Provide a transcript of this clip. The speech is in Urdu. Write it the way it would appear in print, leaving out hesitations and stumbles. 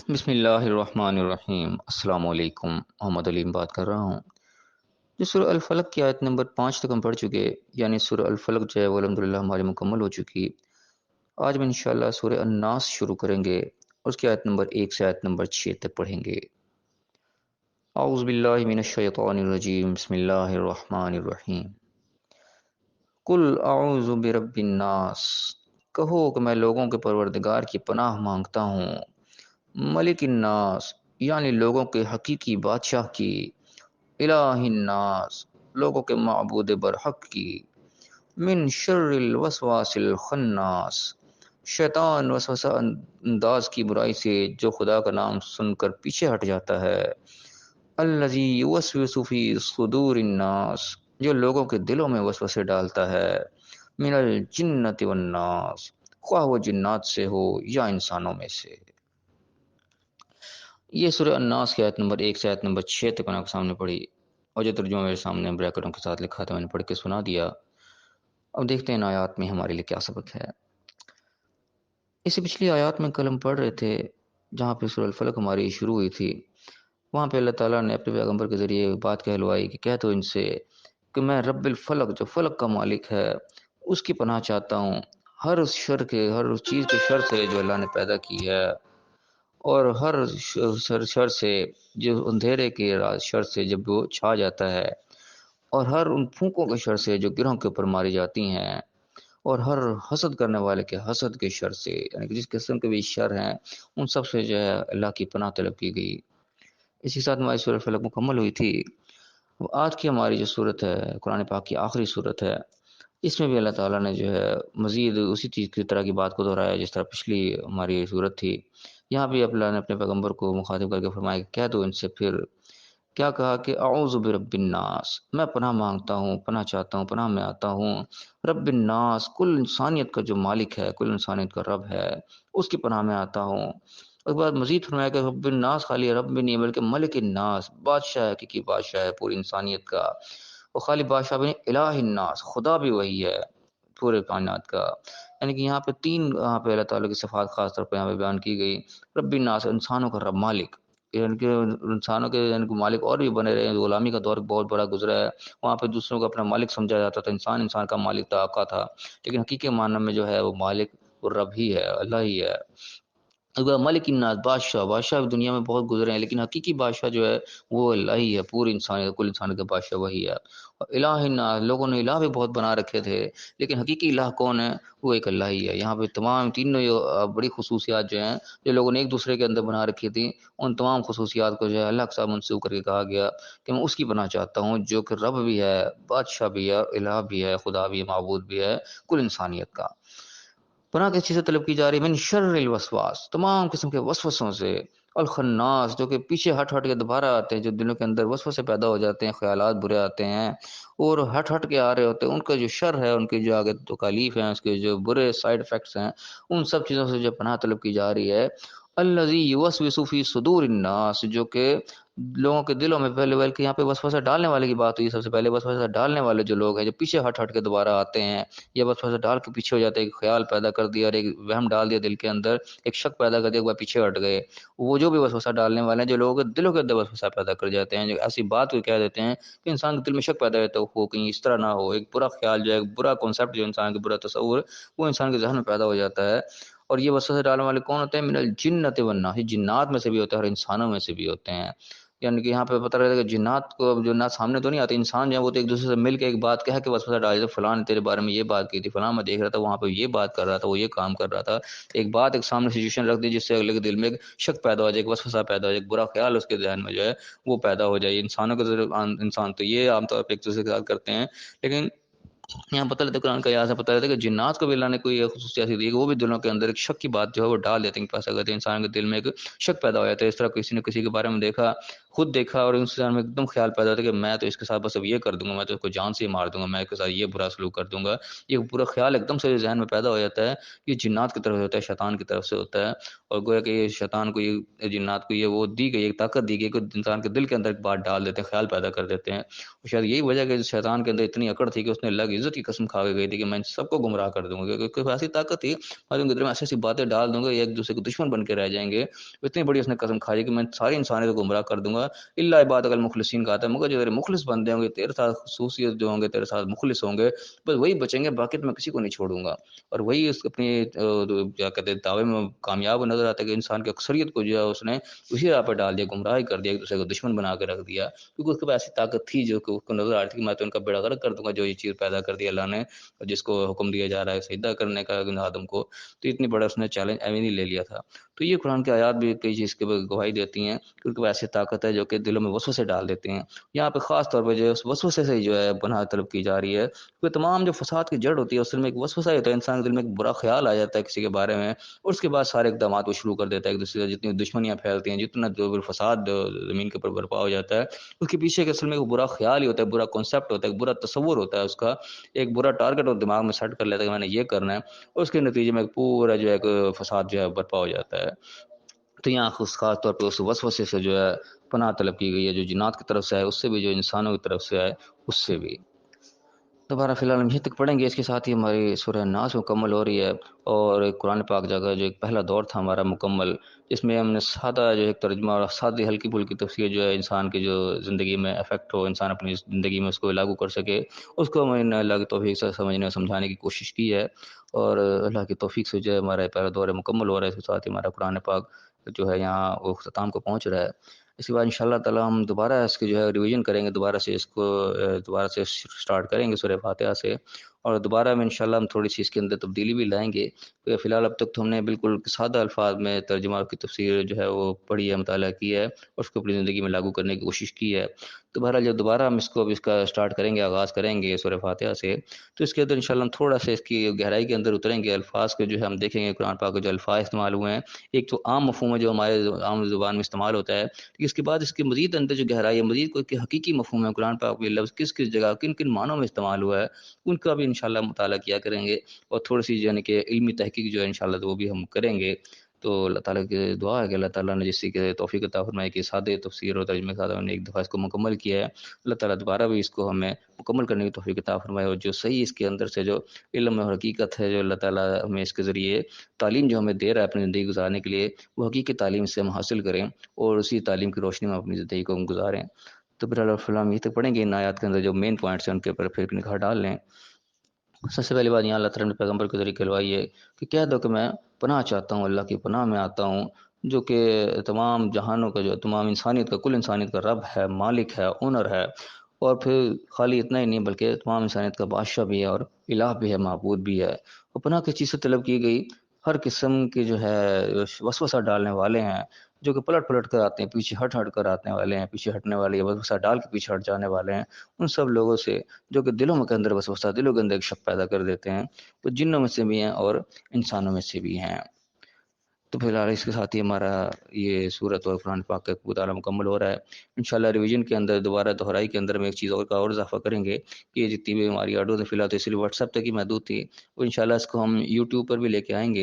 بسم اللہ الرحمن الرحیم۔ السلام علیکم، محمد علیم بات کر رہا ہوں۔ جو سورہ الفلق کی آیت نمبر 5 تک ہم پڑھ چکے، یعنی سورہ الفلق جو ہے وہ الحمدللہ ہماری مکمل ہو چکی۔ آج ہم انشاءاللہ سورہ الناس شروع کریں گے اور اس کی آیت نمبر 1 سے آیت نمبر 6 تک پڑھیں گے۔ اعوذ باللہ من الشیطان الرجیم، بسم اللہ الرحمن الرحیم۔ قل اعوذ برب الناس، کہو کہ میں لوگوں کے پروردگار کی پناہ مانگتا ہوں، ملک الناس یعنی لوگوں کے حقیقی بادشاہ کی، الہ الناس لوگوں کے معبود برحق کی، من شر الوسواس الخناس شیطان وسوسہ انداز کی برائی سے جو خدا کا نام سن کر پیچھے ہٹ جاتا ہے، الذی یوسوس فی صدور الناس جو لوگوں کے دلوں میں وسوسے ڈالتا ہے، من الجنۃ والناس خواہ وہ جنات سے ہو یا انسانوں میں سے۔ یہ سورہ الناس کی آیت نمبر 1 سے آیت نمبر 6 تک میں آپ کے سامنے پڑھی، اور جو ترجمہ میرے سامنے بریکٹوں کے ساتھ لکھا تھا میں نے پڑھ کے سنا دیا۔ اب دیکھتے ہیں ان آیات میں ہمارے لیے کیا سبق ہے۔ اس سے پچھلی آیات میں کل ہم پڑھ رہے تھے جہاں پہ سورہ الفلق ہماری شروع ہوئی تھی، وہاں پہ اللہ تعالیٰ نے اپنے پیغمبر کے ذریعے بات کہلوائی کہ کہہ تو ان سے کہ میں رب الفلق جو فلق کا مالک ہے اس کی پناہ چاہتا ہوں، ہر اس شر کے، ہر اس چیز کے شر سے جو اللہ نے پیدا کی ہے، اور ہر شر سے جو اندھیرے کے شر سے جب وہ چھا جاتا ہے، اور ہر ان پھونکوں کے شر سے جو گرہوں کے اوپر ماری جاتی ہیں، اور ہر حسد کرنے والے کے حسد کے شر سے، یعنی کہ جس قسم کے بھی شر ہیں ان سب سے جو ہے اللہ کی پناہ طلب کی گئی۔ اسی کے ساتھ ہماری سورہ فلق مکمل ہوئی تھی۔ آج کی ہماری جو صورت ہے قرآن پاک کی آخری صورت ہے، اس میں بھی اللہ تعالیٰ نے جو ہے مزید اسی چیز کی طرح کی بات کو دہرایا جس طرح پچھلی ہماری صورت تھی۔ یہاں بھی اللہ نے اپنے پیغمبر کو مخاطب کر کے فرمایا کہ کہہ دو ان سے، پھر کیا کہا کہ اعوذ برب الناس، میں پناہ مانگتا ہوں، پناہ چاہتا ہوں، پناہ میں آتا ہوں، رب الناس کل انسانیت کا جو مالک ہے، کل انسانیت کا رب ہے، اس کی پناہ میں آتا ہوں۔ اس کے بعد مزید فرمایا کہ رب الناس خالی رب بھی نہیں بلکہ ملک الناس، بادشاہ ہے، حقیقی بادشاہ ہے پوری انسانیت کا، وہ خالی بادشاہ بھی نہیں، الہ الناس خدا بھی وہی ہے پورے کائنات کا۔ یعنی کہ یہاں پہ تین یہاں پہ اللہ تعالیٰ کی صفات خاص طور پہ یہاں پہ بیان کی گئی۔ رب الناس انسانوں کا رب، مالک، یعنی کہ انسانوں کے یعنی کہ مالک اور بھی بنے رہے ہیں، غلامی کا دور بہت بڑا گزرا ہے، وہاں پہ دوسروں کو اپنا مالک سمجھا جاتا تھا، انسان انسان کا مالک تھا، آقا تھا، لیکن حقیقی معنی میں جو ہے وہ مالک وہ رب ہی ہے، اللہ ہی ہے۔ ملک الناس بادشاہ، بادشاہ دنیا میں بہت گزرے ہیں لیکن حقیقی بادشاہ جو ہے وہ اللہ ہی ہے، پوری انسانیت کل انسان کا بادشاہ وہی ہے۔ اور الہ الناس، لوگوں نے الہ بھی بہت بنا رکھے تھے لیکن حقیقی الہ کون ہے؟ وہ ایک اللہ ہی ہے۔ یہاں پہ تمام تینوں بڑی خصوصیات جو ہیں جو لوگوں نے ایک دوسرے کے اندر بنا رکھی تھی، ان تمام خصوصیات کو جو ہے اللہ کے ساتھ منسوب کر کے کہا گیا کہ میں اس کی پناہ چاہتا ہوں جو کہ رب بھی ہے، بادشاہ بھی ہے، الہ بھی ہے، خدا بھی ہے، معبود بھی ہے کل انسانیت کا۔ پناہ کس چیز سے طلب کی جا رہی ہے؟ من شر الوسواس، تمام قسم کے وسوسوں سے، الخناس جو کہ پیچھے ہٹ ہٹ کے دوبارہ آتے ہیں، جو دلوں کے اندر وسوسے پیدا ہو جاتے ہیں، خیالات برے آتے ہیں اور ہٹ ہٹ کے آ رہے ہوتے ہیں، ان کا جو شر ہے، ان کی جو آگے تکالیف ہیں، اس کے جو برے سائیڈ افیکٹس ہیں، ان سب چیزوں سے جو پناہ طلب کی جا رہی ہے۔ الذی یوسوس فی صدور الناس، جو کہ لوگوں کے دلوں میں، پہلے بلکہ یہاں پہ وسوسہ ڈالنے والے کی بات ہوئی، سب سے پہلے وسوسہ ڈالنے والے جو لوگ ہیں جو پیچھے ہٹ ہٹ کے دوبارہ آتے ہیں یا وسوسہ ڈال کے پیچھے ہو جاتے ہیں، ایک خیال پیدا کر دیا اور ایک وہم ڈال دیا دل کے اندر، ایک شک پیدا کر دیا، ایک بار پیچھے ہٹ گئے، وہ جو بھی وسوسہ ڈالنے والے ہیں جو لوگوں کے دلوں کے اندر وسوسہ پیدا کر جاتے ہیں، جو ایسی بات کو کہہ دیتے ہیں کہ انسان کے دل میں شک پیدا ہوتا ہے وہ کہیں اس طرح نہ ہو، ایک برا خیال جو ہے، ایک برا کانسیپٹ جو انسان کے برا تصور وہ انسان کے ذہن میں پیدا ہو جاتا ہے۔ اور یہ وسوسہ ڈالنے والے کون ہوتے ہیں؟ من الجنۃ والناس، جنات میں سے بھی ہوتے ہیں اور انسانوں میں سے بھی ہوتے ہیں۔ یعنی کہ یہاں پہ پتہ رہتا ہے کہ جنات کو اب جو نہ سامنے تو نہیں آتے، انسان جو ہے وہ تو ایک دوسرے سے مل کے ایک بات کہہ کے وسوسہ ڈال دیتے، فلاں نے تیرے بارے میں یہ بات کی تھی، فلاں میں دیکھ رہا تھا وہاں پہ یہ بات کر رہا تھا، وہ یہ کام کر رہا تھا، ایک بات ایک سامنے سچویشن رکھ دی جس سے اگلے کے دل میں ایک شک پیدا ہو جائے، ایک وسوسہ پیدا ہو جائے، ایک برا خیال اس کے ذہن میں جو ہے وہ پیدا ہو جائے۔ انسانوں کے انسان تو یہ عام طور پہ ایک دوسرے کے ساتھ کرتے ہیں، لیکن یہاں پتہ لگتا ہے قرآن کا یہاں سے پتہ لگتا ہے کہ جنات کو بھی اللہ نے کوئی خصوصیت دی ہے کہ وہ بھی دلوں کے اندر ایک شک کی بات جو ہے وہ ڈال دیتے ہیں کہ پیسہ کرتے ہیں، انسان کے دل میں ایک شک پیدا ہو جاتا ہے۔ اس طرح کسی نے کسی کے بارے میں دیکھا، خود دیکھا، اور انسان میں ایک دم خیال پیدا ہوتا ہے کہ میں تو اس کے ساتھ بس اب یہ کر دوں گا، میں تو اس کو جان سے ہی مار دوں گا، میں اس کے ساتھ یہ برا سلوک کر دوں گا، یہ پورا خیال ایک دم سے ذہن میں پیدا ہو جاتا ہے۔ یہ جنات کی طرف سے ہوتا ہے، شیطان کی طرف سے ہوتا ہے، اور گویا کہ یہ شیطان کو، یہ جنات کو یہ وہ دی گئی، ایک طاقت دی گئی کہ انسان کے دل کے اندر ایک بات ڈال دیتے ہیں، خیال پیدا کر دیتے ہیں۔ اور شاید یہی وجہ کہ شیطان کے اندر اتنی اکڑ تھی کہ اس نے اللہ کی عزت کی قسم کھا کے گئی تھی کہ میں سب کو گمراہ کر دوں گا، کیونکہ ایسی طاقت تھی، میں ان کے دل میں ایسی ایسی باتیں ڈال دوں گا، یہ ایک دوسرے کو دشمن بن کے رہ جائیں گے. اتنی بڑی اس نے قسم کھائی کہ میں ساری انسانیت کو گمراہ کر دوں گا، الا عباد المخلصین کہا تھا، مگر جو تیرے مخلص بندے ہوں گے، تیرے ساتھ خصوصیت جو ہوں گے، تیرے ساتھ مخلص ہوں گے، بس وہی بچیں گے، باقی تو میں کسی کو نہیں چھوڑوں گا. اور وہی اس اپنی کیا کہتے ہیں دعوے میں کامیاب نظر آتا ہے کہ انسان کی اکثریت کو جو ہے اس نے اسی راہ پہ ڈال دیا، گمراہ کر دیا، ایک دوسرے کو دشمن بنا کے رکھ دیا، کیونکہ اس کے پاس ایسی طاقت تھی جو کہ اس کو نظر آ رہی تھی کہ میں تو ان کا بیڑا غرق کر دوں گا. جو یہ چیز پیدا کر دی اللہ نے، جس کو حکم دیا جا رہا ہے سجدہ کرنے کا آدم کو، تو اتنی بڑا اس نے چیلنج ایویں نہیں لے لیا تھا. تو یہ قرآن کی آیات بھی کئی چیز کی گواہی دیتی ہیں، کیونکہ وہ ایسی طاقت ہے جو کہ دلوں میں وسوسے ڈال دیتے ہیں. یہاں پہ خاص طور پہ جو ہے اس وسوسے سے جو ہے پناہ طلب کی جا رہی ہے، کیونکہ تمام جو فساد کی جڑ ہوتی ہے اس میں ایک وسوسہ ہوتا ہے، انسان کے دل میں ایک برا خیال آ جاتا ہے کسی کے بارے میں، اور اس کے بعد سارے اقدامات وہ شروع کر دیتا ہے، ایک دوسرے سے جتنی دشمنیاں پھیلتی ہیں، جتنا جو فساد زمین کے اوپر برپا ہو جاتا ہے، اس کے پیچھے کے اصل میں ایک برا خیال ہی ہوتا ہے، برا کانسیپٹ ہوتا ہے، ایک برا تصور ہوتا ہے، اس کا ایک برا ٹارگٹ اور دماغ میں سیٹ کر لیتا ہے کہ میں نے یہ کرنا ہے، اور اس کے نتیجے میں پورا جو ہے ایک فساد جو ہے برپا ہو جاتا ہے. تو یہاں خاص طور پہ اس وسوسے سے جو ہے پناہ طلب کی گئی ہے، جو جنات کی طرف سے ہے اس سے بھی، جو انسانوں کی طرف سے ہے اس سے بھی. دوبارہ فی الحال ہم یہیں تک پڑھیں گے، اس کے ساتھ ہی ہماری سورہ ناس مکمل ہو رہی ہے، اور ایک قرآن پاک جگہ جو ایک پہلا دور تھا ہمارا مکمل، جس میں ہم نے سادہ جو ایک ترجمہ اور سادی ہلکی پھلکی تفسیر جو ہے انسان کی جو زندگی میں افیکٹ ہو، انسان اپنی زندگی میں اس کو لاگو کر سکے، اس کو ہم نے اللہ کی توفیق سے سمجھنے اور سمجھانے کی کوشش کی ہے. اور اللہ کی توفیق سے جو ہے ہمارا پہلا دور مکمل ہو رہا ہے، اس کے ساتھ ہی ہمارا قرآن پاک جو ہے یہاں وہ اختتام کو پہنچ رہا ہے. اس کے بعد انشاءاللہ تعالی ہم دوبارہ اس کی جو ہے ریویژن کریں گے، دوبارہ سے اس کو دوبارہ سے سٹارٹ کریں گے سورہ فاتحہ سے، اور دوبارہ میں انشاءاللہ ہم تھوڑی سی اس کے اندر تبدیلی بھی لائیں گے. فی الحال اب تک تو ہم نے بالکل سادہ الفاظ میں ترجمہ کی تفسیر جو ہے وہ پڑھی ہے، مطالعہ کیا ہے، اور اس کو اپنی زندگی میں لاگو کرنے کی کوشش کی ہے. تو بہرحال جب دوبارہ ہم اس کو اب اس کا سٹارٹ کریں گے، آغاز کریں گے سورہ فاتحہ سے، تو اس کے اندر انشاءاللہ ہم تھوڑا سا اس کی گہرائی کے اندر اتریں گے. الفاظ کو جو ہے ہم دیکھیں گے، قرآن پاک کے جو الفاظ استعمال ہوئے ہیں، ایک تو عام مفہوم ہے جو ہمارے عام زبان میں استعمال ہوتا ہے، اس کے بعد اس کے مزید اندر جو گہرائی ہے، مزید کوئی حقیقی مفہوم ہے، قرآن پاک میں لفظ کس کس جگہ کن کن معنوں میں استعمال ہوا ہے، ان کا بھی انشاءاللہ مطالعہ کیا کریں گے، اور تھوڑی سی یعنی کہ علمی تحقیق جو ہے انشاءاللہ وہ بھی ہم کریں گے. تو اللہ تعالیٰ کی دعا ہے کہ اللہ تعالیٰ نے جس کی توفیق عطا فرمائے کہ سادے تفسیر اور ترجمے کے ساتھ ہم نے ایک دفعہ اس کو مکمل کیا ہے، اللہ تعالیٰ دوبارہ بھی اس کو ہمیں مکمل کرنے کی توفیق عطا فرمائے، اور جو صحیح اس کے اندر سے جو علم اور حقیقت ہے، جو اللہ تعالیٰ ہمیں اس کے ذریعے تعلیم جو ہمیں دے رہا ہے اپنی زندگی گزارنے کے لیے، وہ حقیقی تعلیم سے ہم حاصل کریں، اور اسی تعلیم کی روشنی میں اپنی زندگی کو ہم گزاریں. تو پھر فی الحال یہ تک پڑھیں گے، ان آیات کے اندر جو مین پوائنٹس ہیں ان کے اوپر پھر نگاہ ڈال لیں. سب سے پہلی بات یہاں اللہ تعالیٰ نے پیغمبر کے ذریعے کہلوائی ہے کہ کہہ دو کہ میں پناہ چاہتا ہوں، اللہ کی پناہ میں آتا ہوں، جو کہ تمام جہانوں کا، جو تمام انسانیت کا، کل انسانیت کا رب ہے، مالک ہے، اونر ہے، اور پھر خالی اتنا ہی نہیں بلکہ تمام انسانیت کا بادشاہ بھی ہے، اور الہ بھی ہے، معبود بھی ہے. اور پناہ کس چیز سے طلب کی گئی؟ ہر قسم کے جو ہے وسوسہ ڈالنے والے ہیں، جو کہ پلٹ پلٹ کر آتے ہیں، پیچھے ہٹ ہٹ کر آنے والے ہیں، پیچھے ہٹنے والے، وسوسہ ڈال کے پیچھے ہٹ جانے والے ہیں، ان سب لوگوں سے جو کہ دلوں کے اندر وسوسہ، دلوں کے اندر ایک شک پیدا کر دیتے ہیں، وہ جنوں میں سے بھی ہیں اور انسانوں میں سے بھی ہیں. تو فی الحال اس کے ساتھ ہی ہمارا یہ سورت اور قرآن پاک کا مطالعہ مکمل ہو رہا ہے. انشاءاللہ ریویژن کے اندر دوبارہ دہرائی کے اندر میں ایک چیز اور کا اور اضافہ کریں گے کہ یہ جتنی بھی ہماری آڈیو فی الحال تو اس لیے واٹس ایپ تک ہی محدود تھی، وہ انشاءاللہ اس کو ہم یوٹیوب پر بھی لے کے آئیں گے.